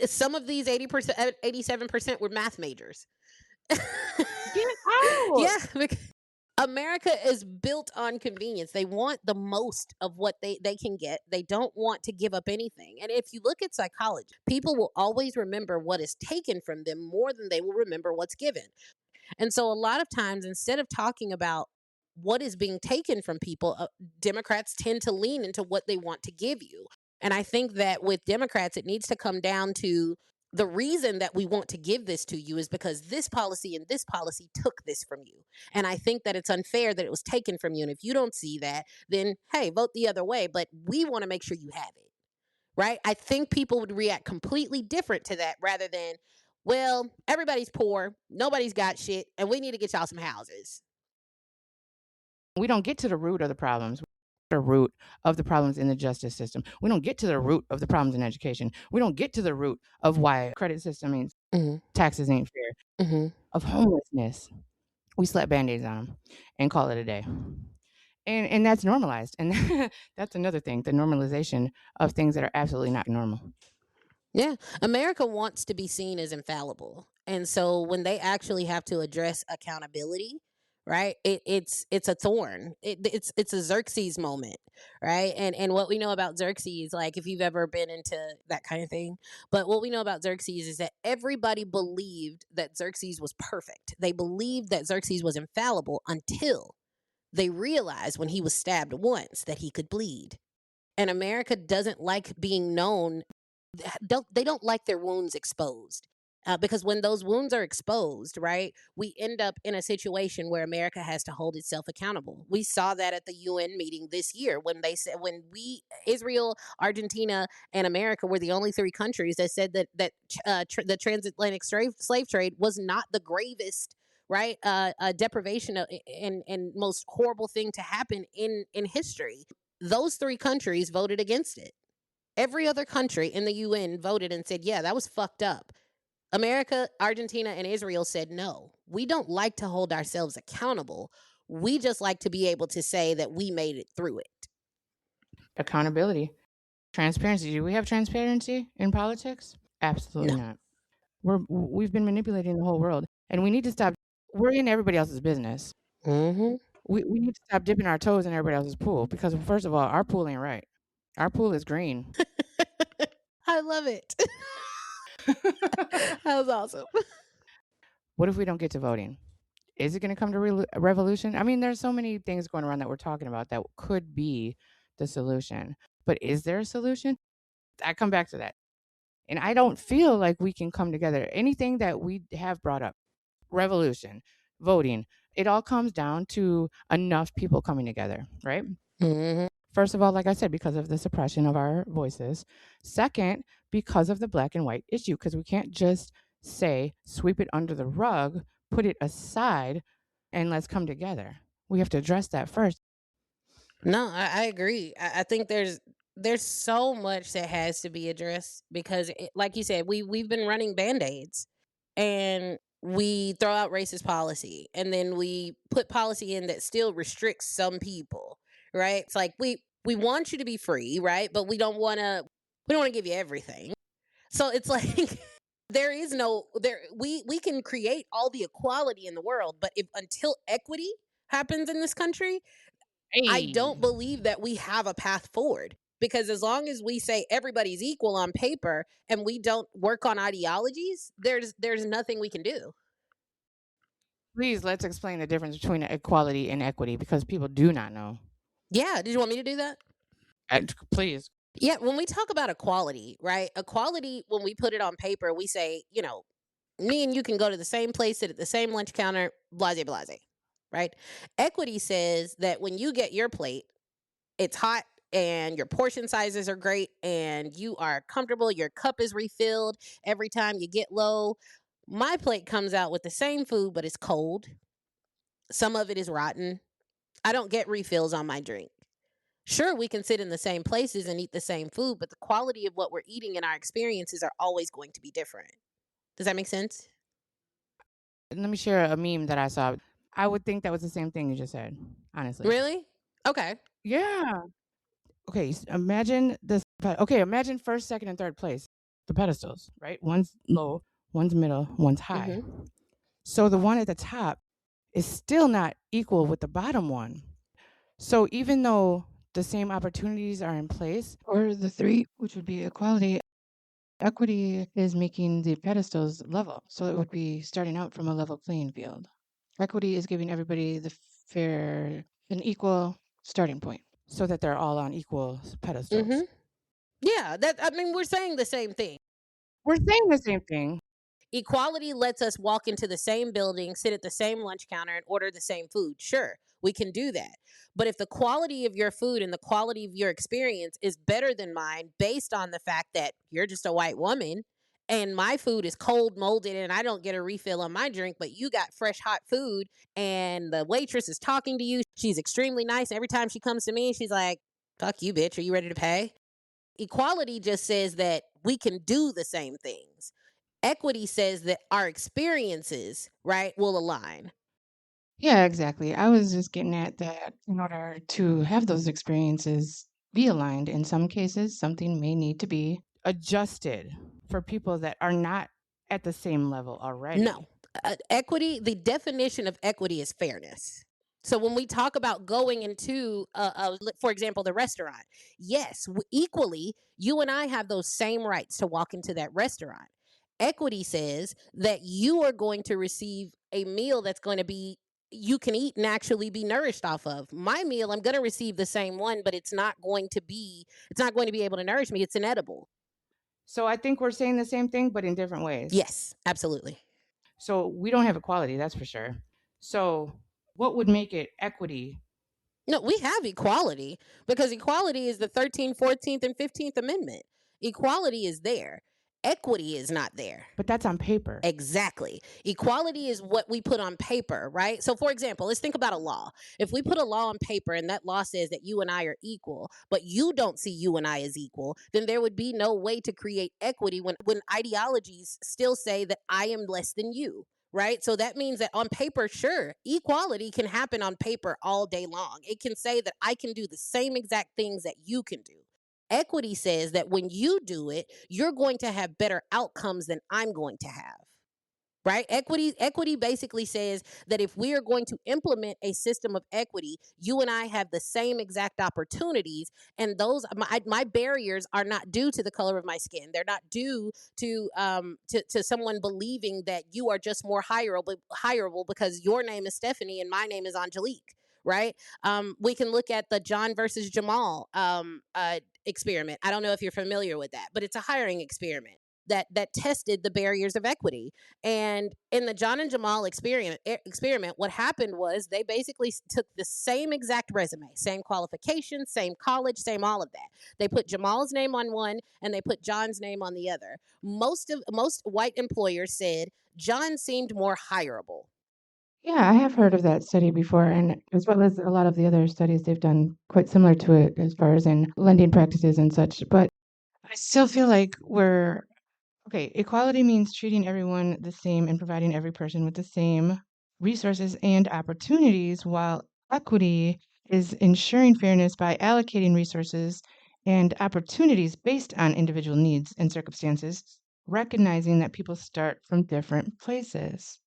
Some of these 80%, 87% were math majors. Get out! Yeah, America is built on convenience. They want the most of what they can get. They don't want to give up anything. And if you look at psychology, people will always remember what is taken from them more than they will remember what's given. And so a lot of times, instead of talking about what is being taken from people, Democrats tend to lean into what they want to give you. And I think that with Democrats, it needs to come down to the reason that we want to give this to you is because this policy and this policy took this from you. And I think that it's unfair that it was taken from you. And if you don't see that, then hey, vote the other way. But we want to make sure you have it. Right? I think people would react completely different to that rather than, well, everybody's poor, nobody's got shit, and we need to get y'all some houses. We don't get to the root of the problems. The root of the problems in the justice system. We don't get to the root of the problems in education. We don't get to the root of why credit system means Hmm. taxes ain't fair. Hmm. Of homelessness. We slap band-aids on them and call it a day. And that's normalized. And that's another thing, the normalization of things that are absolutely not normal. Yeah. America wants to be seen as infallible. And so when they actually have to address accountability, right? It's a thorn. It's a Xerxes moment, right? And what we know about Xerxes, like if you've ever been into that kind of thing, but what we know about Xerxes is that everybody believed that Xerxes was perfect. They believed that Xerxes was infallible until they realized when he was stabbed once that he could bleed. And America doesn't like being known, they don't like their wounds exposed. Because when those wounds are exposed, right, we end up in a situation where America has to hold itself accountable. We saw that at the UN meeting this year when they said Israel, Argentina, and America were the only three countries that said that the transatlantic slave trade was not the gravest, right, deprivation and most horrible thing to happen in history. Those three countries voted against it. Every other country in the UN voted and said, yeah, that was fucked up. America, Argentina, and Israel said, no, we don't like to hold ourselves accountable. We just like to be able to say that we made it through it. Accountability, transparency. Do we have transparency in politics? Absolutely No. not. We've been manipulating the whole world, and we need to stop. We're in everybody else's business. Hmm. We need to stop dipping our toes in everybody else's pool because first of all, our pool ain't right. Our pool is green. I love it. That was awesome. What if we don't get to voting? Is it going to come to a revolution? I mean, there's so many things going around that we're talking about that could be the solution. But is there a solution? I come back to that. And I don't feel like we can come together. Anything that we have brought up, revolution, voting, it all comes down to enough people coming together, right? Hmm. First of all, like I said, because of the suppression of our voices. Second, because of the black and white issue, because we can't just say, sweep it under the rug, put it aside, and let's come together. We have to address that first. No, I agree. I think there's so much that has to be addressed because, like you said, we've been running band-aids, and we throw out racist policy, and then we put policy in that still restricts some people. Right? It's like we want you to be free, right? But we don't want to give you everything. So it's like there is no there we can create all the equality in the world, but if until equity happens in this country, I Hey, don't believe that we have a path forward. Because as long as we say everybody's equal on paper and we don't work on ideologies, there's nothing we can do. please let's explain the difference between equality and equity because people do not know. Yeah, did you want me to do that? Please. Yeah, when we talk about equality, right? Equality, when we put it on paper, we say, me and you can go to the same place, sit at the same lunch counter, blase, blase, right? Equity says that when you get your plate, it's hot and your portion sizes are great and you are comfortable, your cup is refilled every time you get low. My plate comes out with the same food, but it's cold. Some of it is rotten. I don't get refills on my drink. Sure, we can sit in the same places and eat the same food, but the quality of what we're eating and our experiences are always going to be different. Does that make sense? Let me share a meme that I saw. I would think that was the same thing you just said, honestly. Really? Okay. Yeah. Okay, imagine this. Okay, imagine first, second, and third place. The pedestals, right? One's low, one's middle, one's high. Mhm. So the one at the top is still not equal with the bottom one. So even though the same opportunities are in place, or the three, which would be equality, equity is making the pedestals level. So it would be starting out from a level playing field. Equity is giving everybody the fair, an equal starting point so that they're all on equal pedestals. Mhm. Yeah, that I mean we're saying the same thing. We're saying the same thing. Equality lets us walk into the same building, sit at the same lunch counter, and order the same food. Sure, we can do that. But if the quality of your food and the quality of your experience is better than mine based on the fact that you're just a white woman and my food is cold, molded, and I don't get a refill on my drink, but you got fresh, hot food and the waitress is talking to you, she's extremely nice. Every time she comes to me, she's like, fuck you, bitch. Are you ready to pay? Equality just says that we can do the same things. Equity says that our experiences, right, will align. Yeah, exactly. I was just getting at that in order to have those experiences be aligned, in some cases, something may need to be adjusted for people that are not at the same level No. already. Equity, the definition of equity is fairness. So when we talk about going into, for example, the restaurant, yes, equally, you and I have those same rights to walk into that restaurant. Equity says that you are going to receive a meal that's going to be you can eat and actually be nourished off of. My meal, I'm going to receive the same one, but it's not going to be able to nourish me. It's inedible. So I think we're saying the same thing, but in different ways. Yes, absolutely. So we don't have equality, that's for sure. So what would make it equity? No, we have equality because equality is the 13th, 14th, and 15th Amendment. Equality is there, equity is not there. But that's on paper. Exactly. Equality is what we put on paper, right? So, for example, let's think about a law. If we put a law on paper and that law says that you and I are equal, but you don't see you and I as equal, then there would be no way to create equity when ideologies still say that I am less than you. Right. So that means that on paper, sure, equality can happen on paper all day long. It can say that I can do the same exact things that you can do. Equity says that when you do it, you're going to have better outcomes than I'm going to have. Right? Equity basically says that if we are going to implement a system of equity, you and I have the same exact opportunities, and those my barriers are not due to the color of my skin. They're not due to someone believing that you are just more hireable because your name is Stephanie and my name is Angelique. Right? We can look at the John versus Jamal experiment. I don't know if you're familiar with that, but it's a hiring experiment that tested the barriers of equity. And in the John and Jamal experiment, what happened was they basically took the same exact resume, same qualifications, same college, same all of that. They put Jamal's name on one and they put John's name on the other. Most white employers said John seemed more hireable. Yeah, I have heard of that study before, and as well as a lot of the other studies they've done quite similar to it as far as in lending practices and such. But I still feel like we're okay. Equality means treating everyone the same and providing every person with the same resources and opportunities, while equity is ensuring fairness by allocating resources and opportunities based on individual needs and circumstances, recognizing that people start from different places.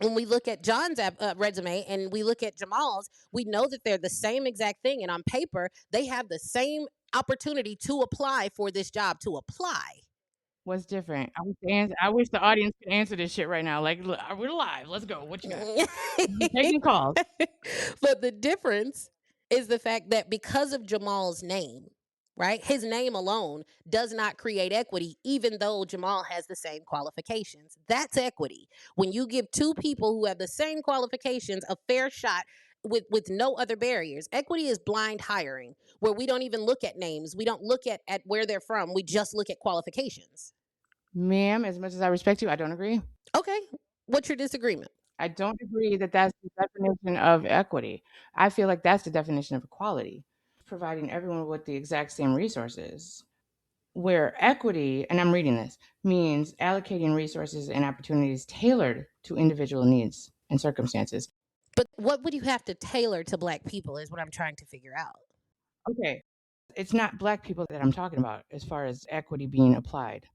When we look at John's resume and we look at Jamal's, we know that they're the same exact thing. And on paper, they have the same opportunity to apply for this job, to apply. What's different? I wish the audience could answer this shit right now. Like, look, we're live. Let's go. What you got? I'm taking calls. But the difference is the fact that because of Jamal's name, right? His name alone does not create equity, even though Jamal has the same qualifications. That's equity. When you give two people who have the same qualifications a fair shot with no other barriers. Equity is blind hiring, where we don't even look at names. We don't look at where they're from. We just look at qualifications. Ma'am, as much as I respect you, I don't agree. Okay. What's your disagreement? I don't agree that that's the definition of equity. I feel like that's the definition of equality, providing everyone with the exact same resources. Where equity, and I'm reading this, means allocating resources and opportunities tailored to individual needs and circumstances. But what would you have to tailor to Black people is what I'm trying to figure out. Okay, it's not Black people that I'm talking about as far as equity being applied.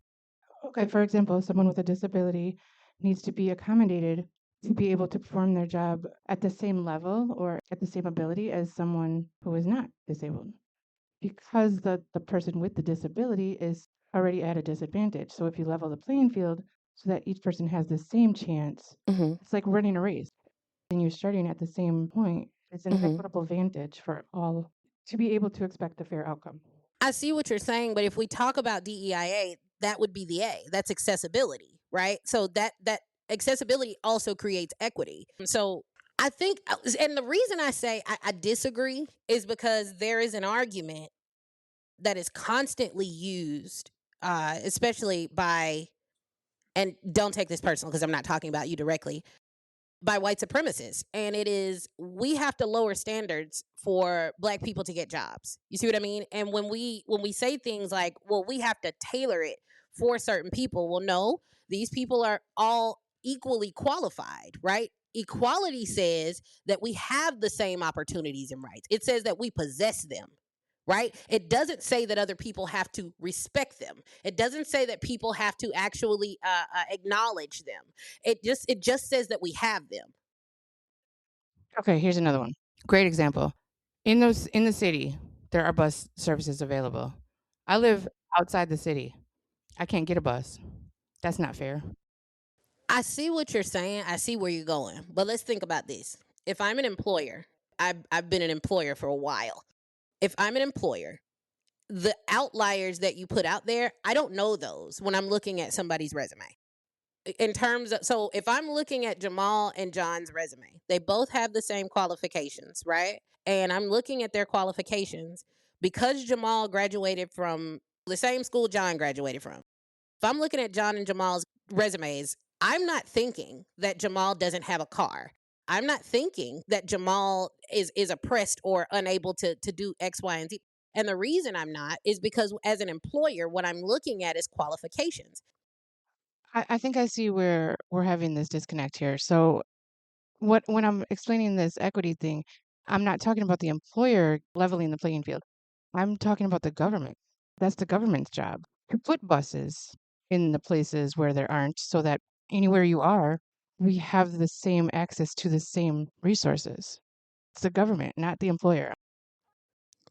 Okay, for example, someone with a disability needs to be accommodated to be able to perform their job at the same level or at the same ability as someone who is not disabled. Because the person with the disability is already at a disadvantage. So if you level the playing field so that each person has the same chance, Mm-hmm. it's like running a race and you're starting at the same point. It's an Mm-hmm. equitable advantage for all to be able to expect a fair outcome. I see what you're saying, but if we talk about DEIA, that would be the A. That's accessibility, right? So that accessibility also creates equity. So I think, and the reason I say I disagree is because there is an argument that is constantly used, especially by, and don't take this personal because I'm not talking about you directly, by white supremacists, and it is we have to lower standards for Black people to get jobs. You see what I mean? And when we say things like, well, we have to tailor it for certain people, well, no, these people are all equally qualified, right? Equality says that we have the same opportunities and rights. It says that we possess them, right? It doesn't say that other people have to respect them. It doesn't say that people have to actually acknowledge them. It just says that we have them. Okay, here's another one. Great example. In the city, there are bus services available. I live outside the city. I can't get a bus. That's not fair. I see what you're saying. I see where you're going. But let's think about this. If I'm an employer, I've been an employer for a while. If I'm an employer, the outliers that you put out there, I don't know those when I'm looking at somebody's resume. In terms of, so if I'm looking at Jamal and John's resume, they both have the same qualifications, right? And I'm looking at their qualifications because Jamal graduated from the same school John graduated from. If I'm looking at John and Jamal's resumes, I'm not thinking that Jamal doesn't have a car. I'm not thinking that Jamal is oppressed or unable to do X, Y, and Z. And the reason I'm not is because as an employer, what I'm looking at is qualifications. I think I see where we're having this disconnect here. So what when I'm explaining this equity thing, I'm not talking about the employer leveling the playing field. I'm talking about the government. That's the government's job to put buses in the places where there aren't so that anywhere you are, we have the same access to the same resources. It's the government, not the employer.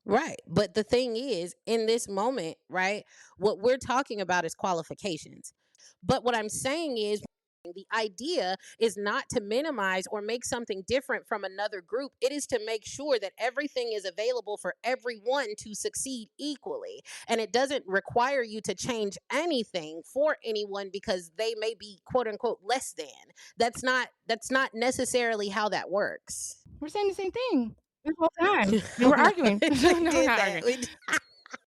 Right. But the thing is, in this moment, right, what we're talking about is qualifications. But what I'm saying is, the idea is not to minimize or make something different from another group. It is to make sure that everything is available for everyone to succeed equally. And it doesn't require you to change anything for anyone because they may be quote unquote less than. That's not necessarily how that works. We're saying the same thing this whole time, and Oh we're no, arguing. we No, we're did not that. arguing.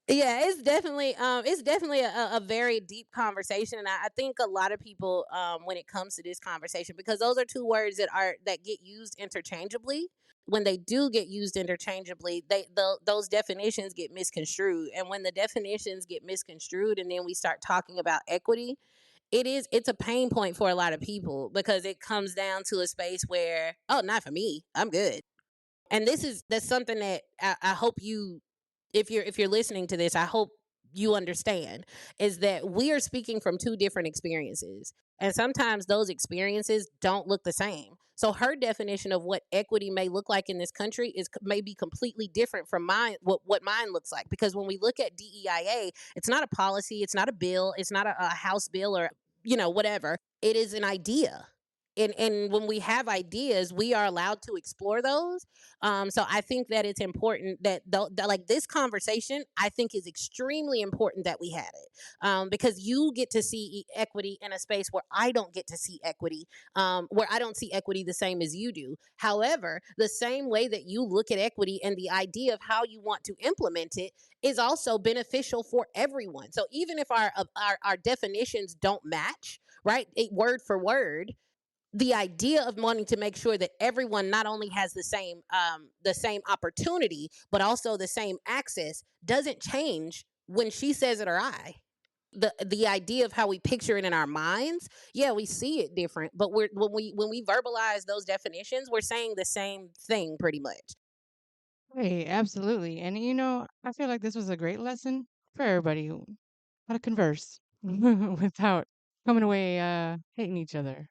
Yeah, it's definitely a very deep conversation, and I think a lot of people when it comes to this conversation, because those are two words that get used interchangeably. When they do get used interchangeably, those definitions get misconstrued, and when the definitions get misconstrued, and then we start talking about equity, it's a pain point for a lot of people because it comes down to a space where, oh, not for me, I'm good. And that's something that I hope you, if you're listening to this, I hope you understand is that we are speaking from two different experiences. And sometimes those experiences don't look the same. So her definition of what equity may look like in this country may be completely different from mine, what mine looks like. Because when we look at DEIA, it's not a policy, it's not a bill, it's not a House bill or whatever. It is an idea. And when we have ideas, we are allowed to explore those. So I think that it's important that like this conversation, I think is extremely important that we had it, because you get to see equity in a space where I don't get to see equity, where I don't see equity the same as you do. However, the same way that you look at equity and the idea of how you want to implement it is also beneficial for everyone. So even if our definitions don't match, right, word for word, the idea of wanting to make sure that everyone not only has the same opportunity but also the same access doesn't change when she says it or I. The idea of how we picture it in our minds, yeah, we see it different, but when we verbalize those definitions, we're saying the same thing pretty much. Hey, absolutely. And I feel like this was a great lesson for everybody how to converse without coming away hating each other.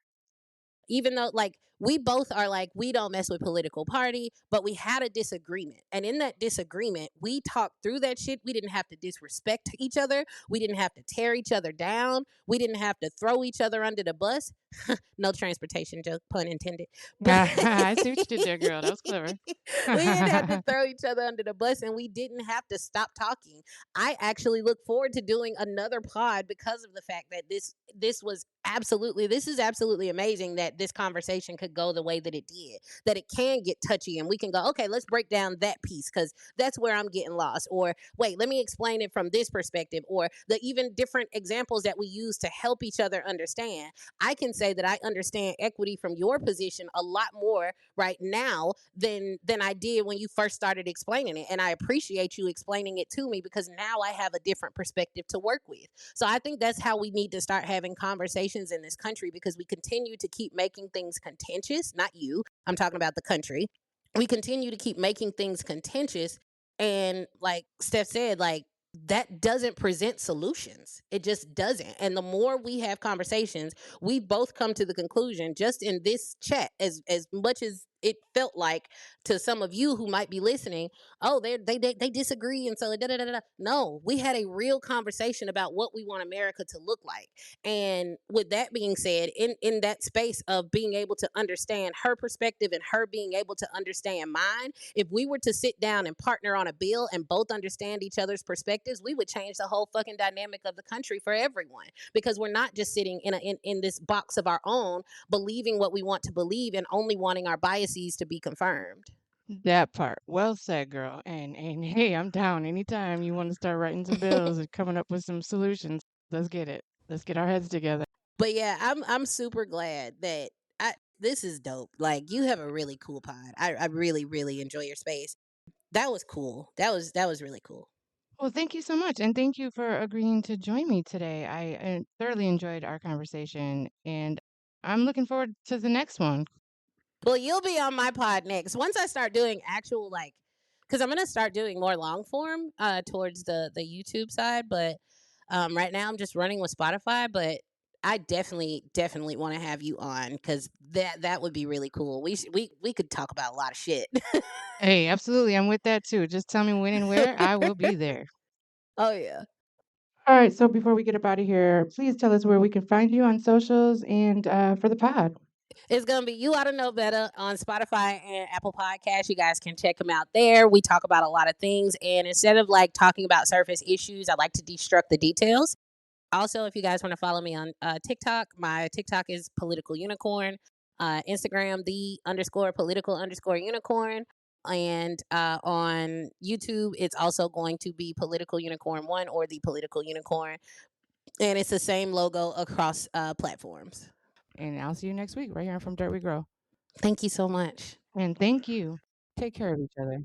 Even though like we both are like we don't mess with political party, but we had a disagreement, and in that disagreement we talked through that shit. We didn't have to disrespect each other, we didn't have to tear each other down, we didn't have to throw each other under the bus. No transportation joke, pun intended. But I see what you did there, girl. That was clever. we didn't have to throw each other under the bus, and we didn't have to stop talking. I actually look forward to doing another pod because of the fact that this is absolutely amazing that this conversation could go the way that it did, that it can get touchy and we can go, okay, let's break down that piece because that's where I'm getting lost, or wait, let me explain it from this perspective, or the even different examples that we use to help each other understand. I can say that I understand equity from your position a lot more right now than I did when you first started explaining it. And I appreciate you explaining it to me because now I have a different perspective to work with. So I think that's how we need to start having conversations in this country, because we continue to keep making things contentious. Not you, I'm talking about the country. We continue to keep making things contentious. And like Steph said, like, that doesn't present solutions. It just doesn't. And the more we have conversations, we both come to the conclusion just in this chat, as much as it felt like to some of you who might be listening, oh, they disagree, and so da da da da. No, we had a real conversation about what we want America to look like. And with that being said, in that space of being able to understand her perspective and her being able to understand mine, if we were to sit down and partner on a bill and both understand each other's perspectives, we would change the whole fucking dynamic of the country for everyone, because we're not just sitting in this box of our own, believing what we want to believe and only wanting our biases to be confirmed. That part. Well said, girl. And hey, I'm down anytime you want to start writing some bills and coming up with some solutions. Let's get it. Let's get our heads together. But yeah, I'm super glad that this is dope. Like, you have a really cool pod. I really really enjoy your space. That was cool. That was really cool. Well, thank you so much. And thank you for agreeing to join me today. I thoroughly enjoyed our conversation and I'm looking forward to the next one. Well, you'll be on my pod next once I start doing actual, like, because I'm gonna start doing more long form towards the YouTube side. But right now I'm just running with Spotify. But I definitely want to have you on, because that would be really cool. We could talk about a lot of shit. Hey, absolutely. I'm with that too. Just tell me when and where. I will be there. Oh yeah. All right. So before we get up out of here, please tell us where we can find you on socials and for the pod. It's gonna be You Ought to Know Better on Spotify and Apple Podcasts. You guys can check them out there. We talk about a lot of things, and instead of like talking about surface issues, I like to destruct the details. Also, if you guys want to follow me on TikTok, my TikTok is Political Unicorn. Instagram, the underscore political underscore unicorn. And on YouTube, it's also going to be Political Unicorn 1 or the Political Unicorn. And it's the same logo across platforms. And I'll see you next week right here on From Dirt We Grow. Thank you so much. And thank you. Take care of each other.